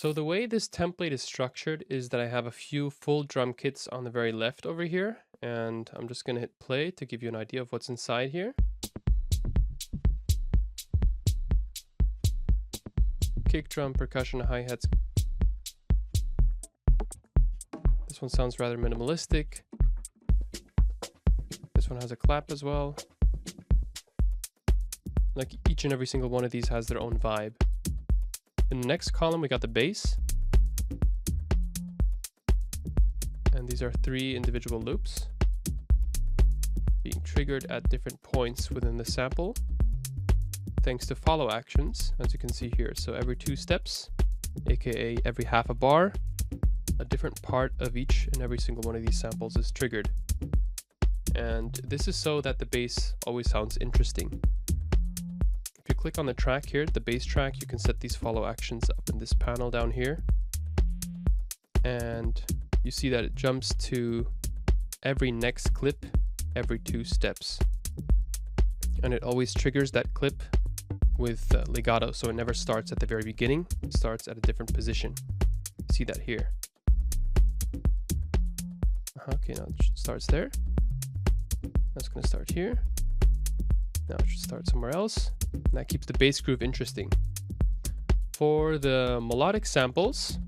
So the way this template is structured is that I have a few full drum kits on the very left over here, and I'm just going to hit play to give you an idea of what's inside here. Kick drum, percussion, hi-hats. This one sounds rather minimalistic. This one has a clap as well. Like each and every single one of these has their own vibe. In the next column, we got the bass. And these are 3 individual loops being triggered at different points within the sample, thanks to follow actions, as you can see here. So every 2 steps, aka every half a bar, a different part of each and every single one of these samples is triggered. And this is so that the bass always sounds interesting. If you click on the track here, the bass track, you can set these follow actions up in this panel down here. And you see that it jumps to every next clip every 2 steps. And it always triggers that clip with legato, so it never starts at the very beginning, it starts at a different position. You see that here. Okay, now it starts there. That's going to start here. Now it should start somewhere else. And that keeps the bass groove interesting. For the melodic samples,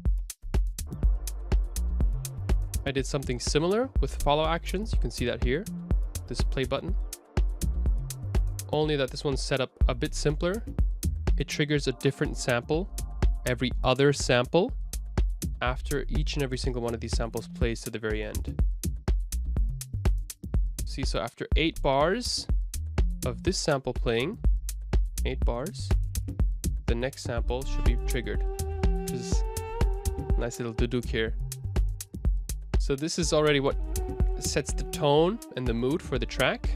I did something similar with follow actions. You can see that here, this play button. Only that this one's set up a bit simpler. It triggers a different sample every other sample after each and every single one of these samples plays to the very end. See, so after 8 bars of this sample playing, 8 bars, the next sample should be triggered, which is a nice little duduk here. So this is already what sets the tone and the mood for the track.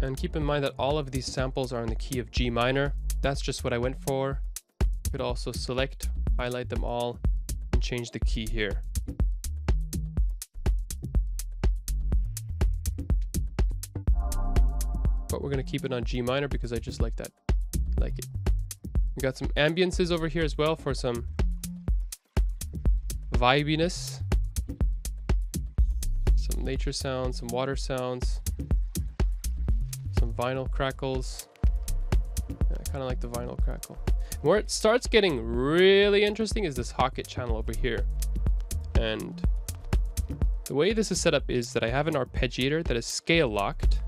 And keep in mind that all of these samples are in the key of G minor. That's just what I went for. You could also select, highlight them all, and change the key here. But we're going to keep it on G minor because I just like that. I like it. We got some ambiances over here as well for some vibiness. Some nature sounds, some water sounds, some vinyl crackles. Yeah, I kind of like the vinyl crackle. Where it starts getting really interesting is this Hocket channel over here. And the way this is set up is that I have an arpeggiator that is scale locked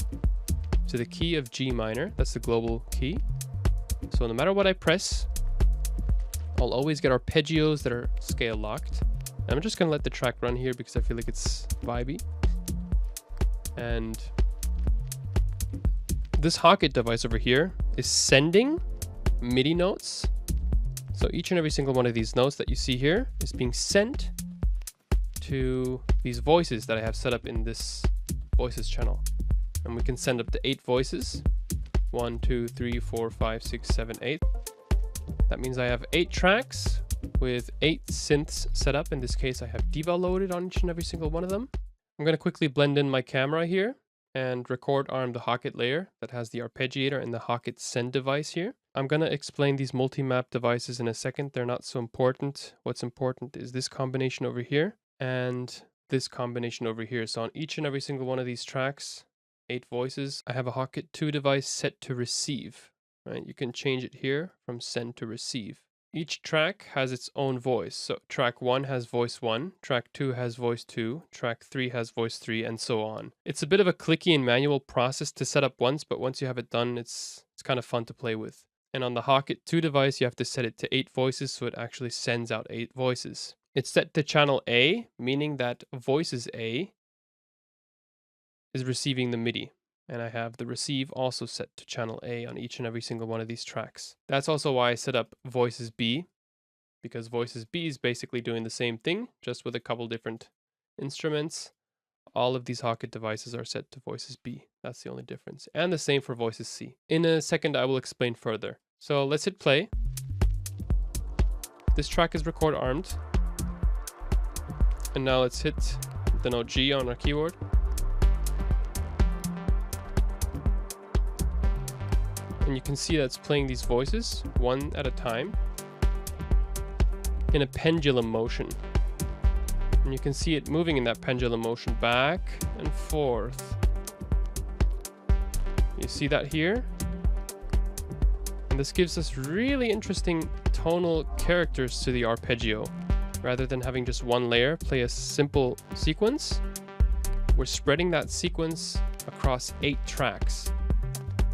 to the key of G minor. That's the global key. So no matter what I press, I'll always get arpeggios that are scale locked. I'm just gonna let the track run here because I feel like it's vibey. And this Hocket device over here is sending MIDI notes. So each and every single one of these notes that you see here is being sent to these voices that I have set up in this voices channel. And we can send up to 8 voices. 1, 2, 3, 4, 5, 6, 7, 8. That means I have 8 tracks with 8 synths set up. In this case, I have Diva loaded on each and every single one of them. I'm going to quickly blend in my camera here and record arm the Hocket layer that has the arpeggiator and the Hocket send device here. I'm going to explain these multi-map devices in a second. They're not so important. What's important is this combination over here and this combination over here. So on each and every single one of these tracks, 8 voices, I have a Hocket 2 device set to receive. Right? You can change it here from send to receive. Each track has its own voice. So track 1 has voice 1, track 2 has voice 2, track 3 has voice 3, and so on. It's a bit of a clicky and manual process to set up once, but once you have it done, it's kind of fun to play with. And on the Hocket 2 device, you have to set it to 8 voices, so it actually sends out 8 voices. It's set to channel A, meaning that voices A is receiving the MIDI. And I have the receive also set to channel A on each and every single one of these tracks. That's also why I set up voices B, because voices B is basically doing the same thing, just with a couple different instruments. All of these Hocket devices are set to voices B. That's the only difference. And the same for voices C. In a second, I will explain further. So let's hit play. This track is record armed. And now let's hit the note G on our keyboard. And you can see that it's playing these voices one at a time. in a pendulum motion. And you can see it moving in that pendulum motion back and forth. You see that here? And this gives us really interesting tonal characters to the arpeggio. Rather than having just one layer play a simple sequence, we're spreading that sequence across 8 tracks,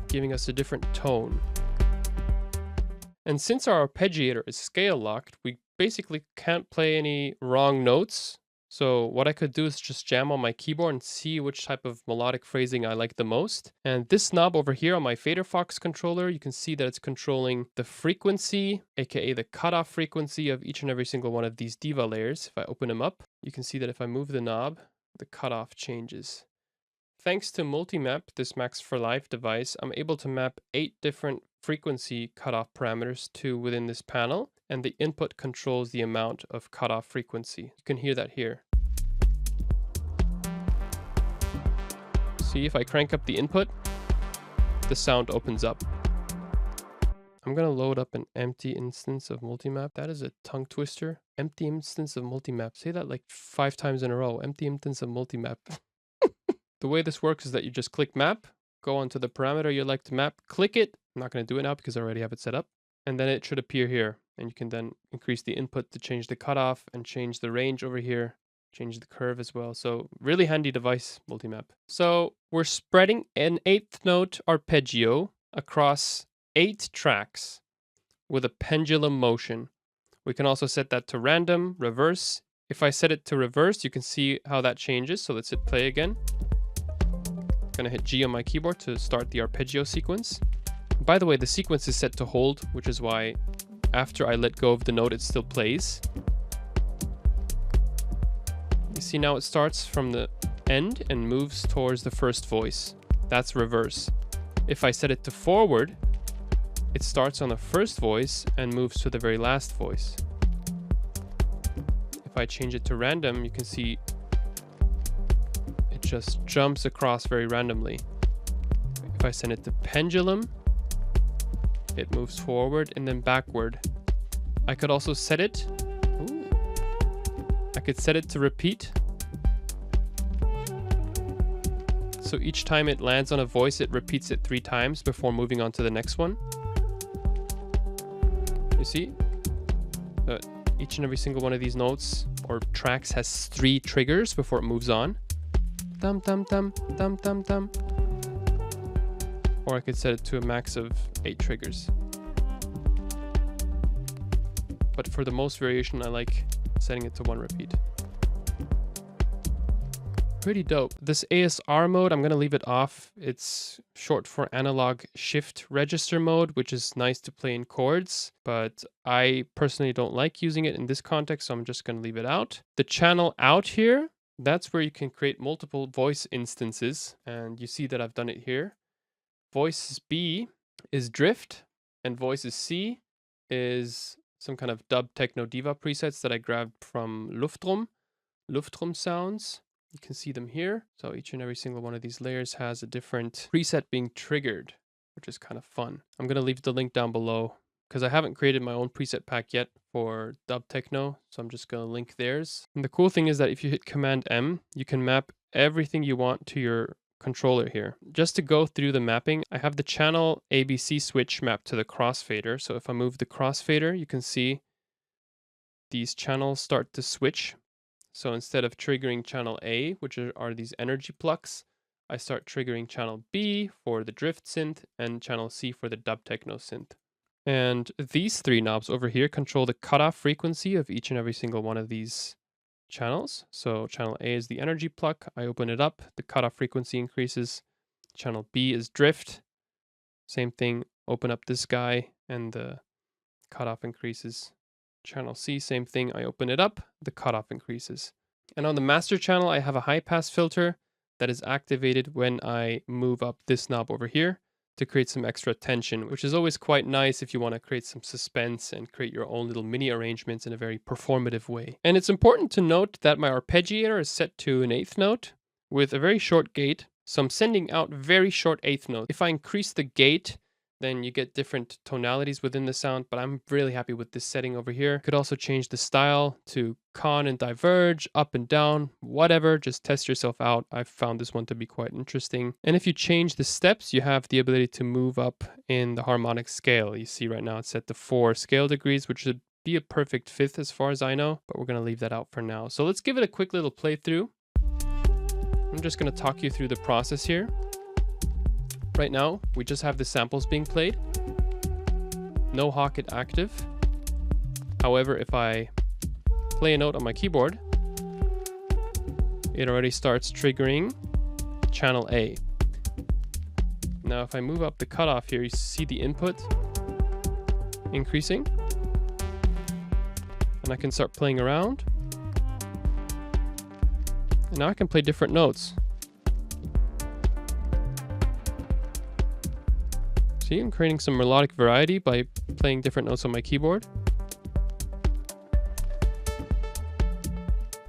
giving us a different tone. And since our arpeggiator is scale locked, we basically can't play any wrong notes. So what I could do is just jam on my keyboard and see which type of melodic phrasing I like the most. And this knob over here on my Faderfox controller, you can see that it's controlling the frequency, aka the cutoff frequency of each and every single one of these diva layers. If I open them up, you can see that if I move the knob, the cutoff changes. Thanks to MultiMap, this Max for Live device, I'm able to map 8 different frequency cutoff parameters to within this panel, and the input controls the amount of cutoff frequency. You can hear that here. See, if I crank up the input, the sound opens up. I'm gonna load up an empty instance of MultiMap. That is a tongue twister. Empty instance of MultiMap. Say that like 5 times in a row. Empty instance of MultiMap. The way this works is that you just click map, go onto the parameter you'd like to map, click it. I'm not going to do it now because I already have it set up. And then it should appear here. And you can then increase the input to change the cutoff and change the range over here, change the curve as well. So really handy device, MultiMap. So we're spreading an 8th note arpeggio across 8 tracks with a pendulum motion. We can also set that to random, reverse. If I set it to reverse, you can see how that changes. So let's hit play again. Gonna hit G on my keyboard to start the arpeggio sequence. By the way, the sequence is set to hold, which is why after I let go of the note, it still plays. You see now it starts from the end and moves towards the first voice. That's reverse. If I set it to forward, it starts on the first voice and moves to the very last voice. If I change it to random, you can see it just jumps across very randomly. If I send it to pendulum, it moves forward and then backward. I could also set it. I could set it to repeat. So each time it lands on a voice, it repeats it 3 times before moving on to the next one. You see? Each and every single one of these notes or tracks has 3 triggers before it moves on. Dum dum dum dum dum dum. Or I could set it to a max of 8 triggers. But for the most variation, I like setting it to 1 repeat. Pretty dope. This ASR mode, I'm going to leave it off. It's short for analog shift register mode, which is nice to play in chords, but I personally don't like using it in this context, so I'm just going to leave it out. The channel out here, that's where you can create multiple voice instances, and you see that I've done it here. Voice B is drift, and voice C is some kind of Dub Techno Diva presets that I grabbed from Luftrum sounds. You can see them here. So each and every single one of these layers has a different preset being triggered, which is kind of fun. I'm going to leave the link down below because I haven't created my own preset pack yet for Dub Techno. So I'm just going to link theirs. And the cool thing is that if you hit Command M, you can map everything you want to your controller here. Just to go through the mapping, I have the channel ABC switch mapped to the crossfader. So if I move the crossfader, you can see these channels start to switch. So instead of triggering channel A, which are these energy plucks, I start triggering channel B for the drift synth and channel C for the Dub Techno synth. And these 3 knobs over here control the cutoff frequency of each and every single one of these channels. So channel A is the energy pluck. I open it up, the cutoff frequency increases. Channel B is drift. Same thing, open up this guy and the cutoff increases. Channel C, same thing, I open it up, the cutoff increases. And on the master channel, I have a high pass filter that is activated when I move up this knob over here to create some extra tension, which is always quite nice if you want to create some suspense and create your own little mini arrangements in a very performative way. And it's important to note that my arpeggiator is set to an 8th note with a very short gate. So I'm sending out very short 8th notes. If I increase the gate, then you get different tonalities within the sound, but I'm really happy with this setting over here. Could also change the style to con and diverge, up and down, whatever, just test yourself out. I found this one to be quite interesting. And if you change the steps, you have the ability to move up in the harmonic scale. You see right now it's set to 4 scale degrees, which should be a perfect 5th as far as I know, but we're gonna leave that out for now. So let's give it a quick little playthrough. I'm just gonna talk you through the process here. Right now, we just have the samples being played. No Hocket active. However, if I play a note on my keyboard, it already starts triggering channel A. Now, if I move up the cutoff here, you see the input increasing. And I can start playing around. And now I can play different notes. See, I'm creating some melodic variety by playing different notes on my keyboard.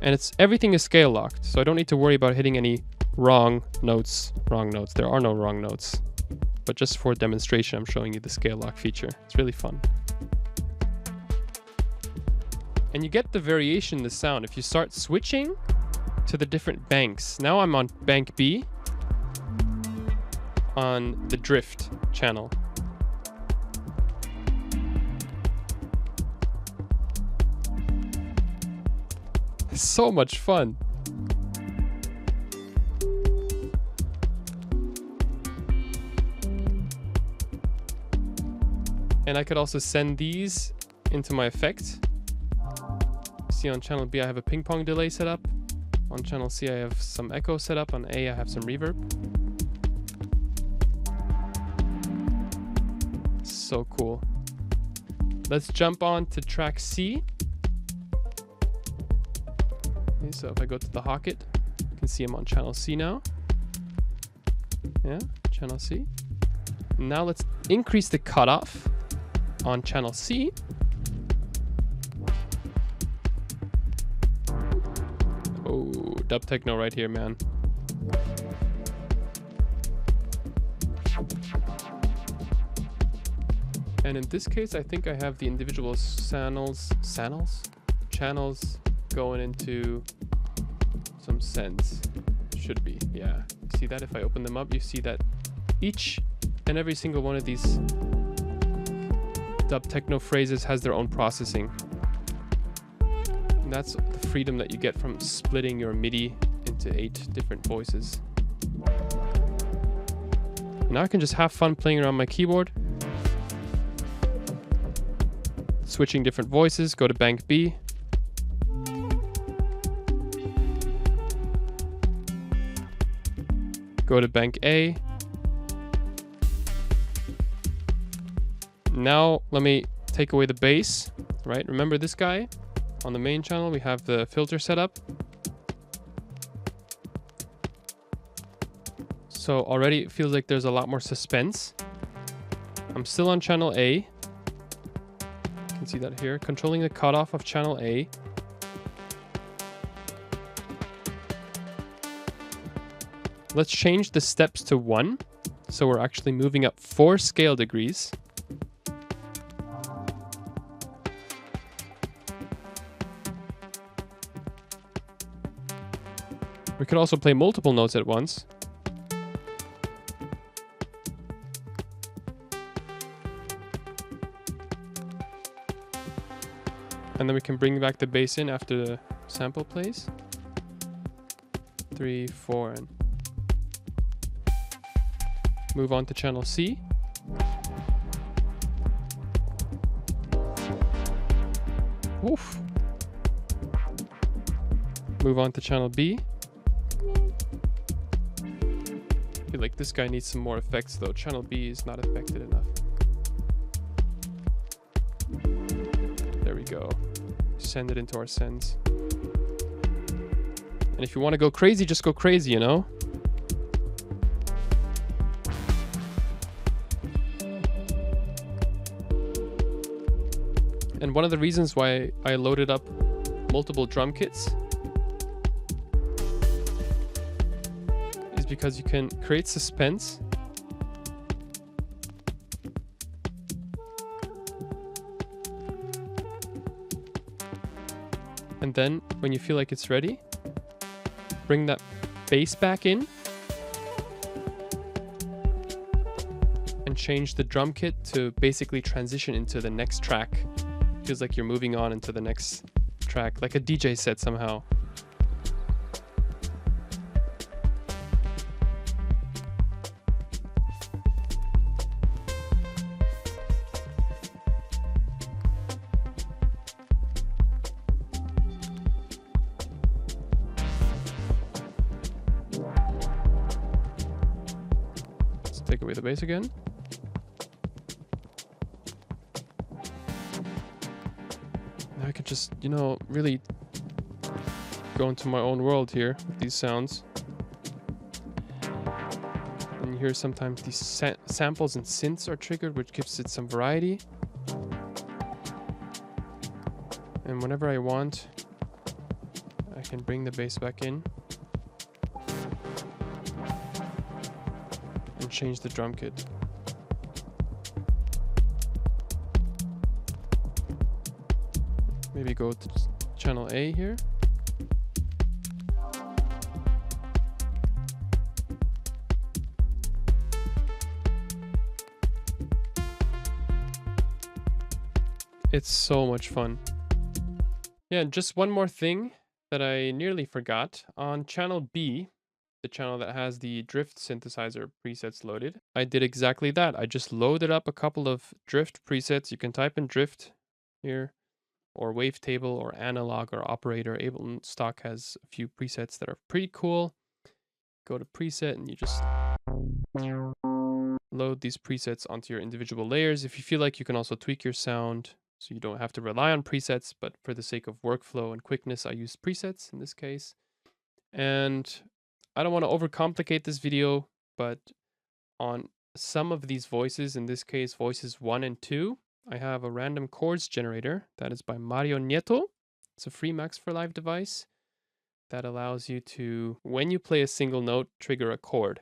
And everything is scale locked, so I don't need to worry about hitting any wrong notes. There are no wrong notes. But just for demonstration, I'm showing you the scale lock feature. It's really fun. And you get the variation in the sound if you start switching to the different banks. Now I'm on bank B on the drift channel. It's so much fun. And I could also send these into my effect. See, on channel B I have a ping pong delay set up. On channel C I have some echo set up. On A I have some reverb. So cool. Let's jump on to track C. Okay, so if I go to the Hocket, you can see I'm on channel C now. Yeah, channel C. Now let's increase the cutoff on channel C. Oh, Dub Techno right here, man. And in this case, I think I have the individual channels going into some sends. Should be, yeah. See that? If I open them up, you see that each and every single one of these Dub Techno phrases has their own processing. And that's the freedom that you get from splitting your MIDI into 8 different voices. Now I can just have fun playing around my keyboard, switching different voices. Go to bank B. Go to bank A. Now let me take away the bass, right? Remember this guy? On the main channel, we have the filter set up. So already it feels like there's a lot more suspense. I'm still on channel A. You can see that here. Controlling the cutoff of channel A. Let's change the steps to 1. So we're actually moving up 4 scale degrees. We could also play multiple notes at once. And then we can bring back the bass in after the sample plays. 3, 4, and move on to channel C. Oof. Move on to channel B. I feel like this guy needs some more effects though. Channel B is not affected enough. There we go. Send it into our sends. And if you want to go crazy, just go crazy, you know? And one of the reasons why I loaded up multiple drum kits is because you can create suspense And then when you feel like it's ready, bring that bass back in and change the drum kit to basically transition into the next track. Feels like you're moving on into the next track, like a DJ set somehow. Let's take away the bass again. I could just, you know, really go into my own world here with these sounds. And you hear sometimes these samples and synths are triggered, which gives it some variety. And whenever I want, I can bring the bass back in and change the drum kit. Maybe go to channel A here. It's so much fun. Yeah, and just one more thing that I nearly forgot. On channel B, the channel that has the drift synthesizer presets loaded, I did exactly that. I just loaded up a couple of drift presets. You can type in drift here, or wavetable, or analog, or operator. Ableton stock has a few presets that are pretty cool. Go to preset and you just load these presets onto your individual layers. If you feel like, you can also tweak your sound so you don't have to rely on presets, but for the sake of workflow and quickness, I use presets in this case. And I don't want to overcomplicate this video, but on some of these voices, in this case voices 1 and 2, I have a random chords generator that is by Mario Nieto. It's a free Max for Live device that allows you to, when you play a single note, trigger a chord.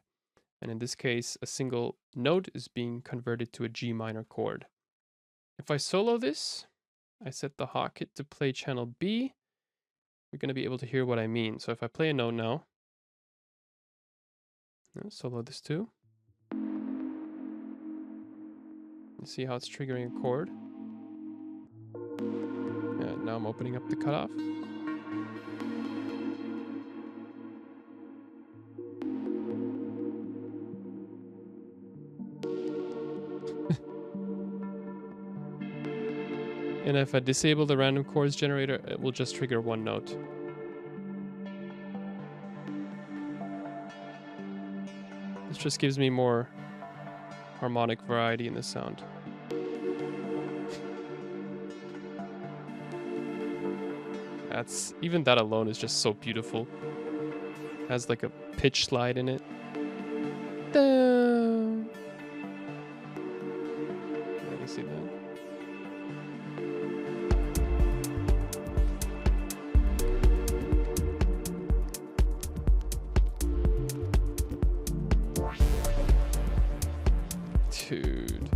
And in this case, a single note is being converted to a G minor chord. If I solo this, I set the Hocket to play channel B, you're going to be able to hear what I mean. So if I play a note now, solo this too. You see how it's triggering a chord? Yeah, now I'm opening up the cutoff. And if I disable the random chords generator, it will just trigger one note. This just gives me more harmonic variety in the sound. Even that alone is just so beautiful. It has like a pitch slide in it. You see that? Dude.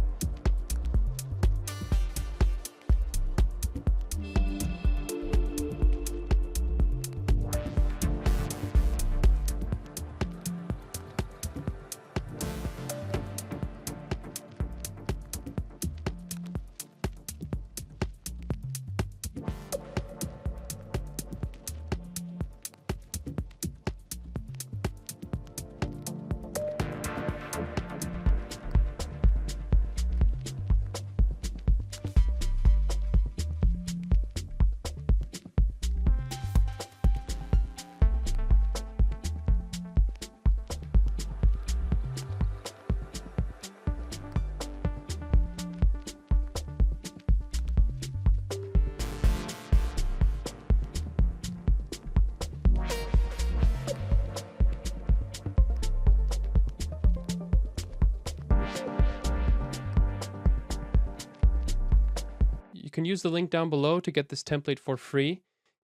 You can use the link down below to get this template for free,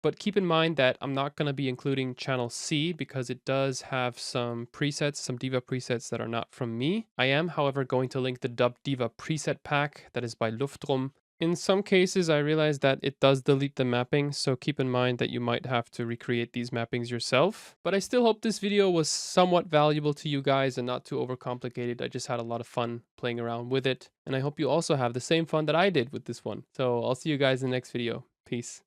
but keep in mind that I'm not going to be including channel C because it does have some presets, some Diva presets that are not from me. I am, however, going to link the Dub Diva preset pack that is by Luftrum In some cases, I realize that it does delete the mapping, so keep in mind that you might have to recreate these mappings yourself. But I still hope this video was somewhat valuable to you guys and not too overcomplicated. I just had a lot of fun playing around with it. And I hope you also have the same fun that I did with this one. So I'll see you guys in the next video. Peace.